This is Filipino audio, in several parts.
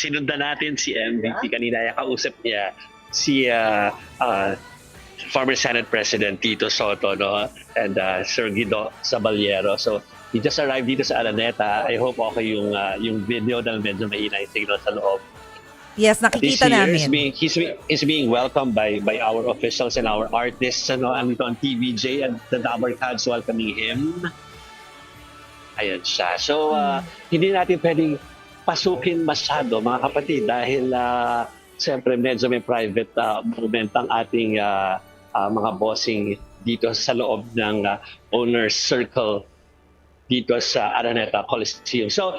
sinundan natin si MVP kanina, kausap niya si former Senate President Tito Soto, no? And Sir Guido Sabaliero. So he just arrived dito sa Araneta. I hope okay yung video dahil medyo mahina yung signal sa loob. Yes, nakikita namin. He's being welcomed by our officials and our artists. Andito ang TVJ and the Dabar Cats welcoming him. Ayan siya. So, hindi natin pwedeng pasukin masyado, mga kapatid, dahil siyempre medyo may private moment ang ating mga bossing dito sa loob ng owner's circle dito sa Araneta Coliseum. So,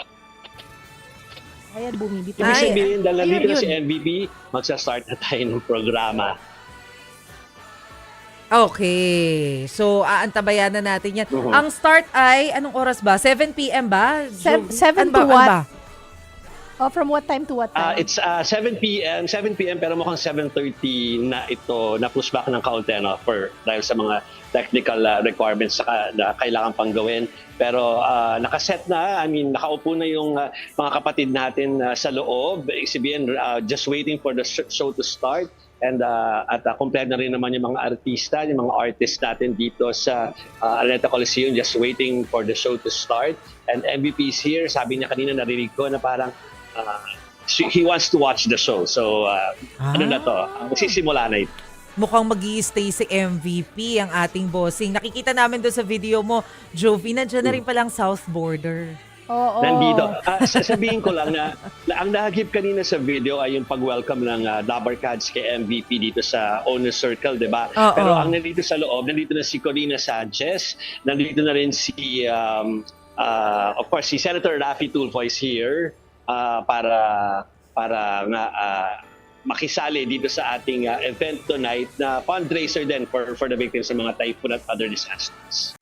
Ayan, bumibito. ibig sabihin, dahil nandito na Ayun. si MVP, magsa-start na tayo ng programa. Okay. So, aantabayan na natin yan. Ang start ay, anong oras ba? 7 p.m. ba? 7 Ano to ba? what? Ano ba? Oh, from what time to what time? It's 7 p.m. pero mukhang 7:30 na ito, na pushback ng kaunti dahil sa mga technical requirements na kailangan pang gawin. Pero nakaset na, nakaupo na yung mga kapatid natin sa loob. Ibig sabihin, just waiting for the show to start. And kompleto na rin naman yung mga artista, yung mga artists natin dito sa Araneta Coliseum, just waiting for the show to start. And MVP is here. Sabi niya kanina, narinig ko na parang he wants to watch the show. So, ano na to? Magsisimula na ito. Mukhang mag-i-stay si MVP ang ating bossing. Nakikita namin doon sa video mo, Jovi, nandiyan na rin palang South Border. Oo. Nandito. Sasabihin ko lang na ang nahagip kanina sa video ay yung pag-welcome ng Dabar Cats kay MVP dito sa Owner's Circle, di ba? Oo. Pero ang nandito sa loob, nandito na si Corina Sanchez, nandito na rin si, of course, si Senator Raffy Tulfo is here para makisali dito sa ating event tonight na fundraiser din for the victims ng mga typhoon at other disasters.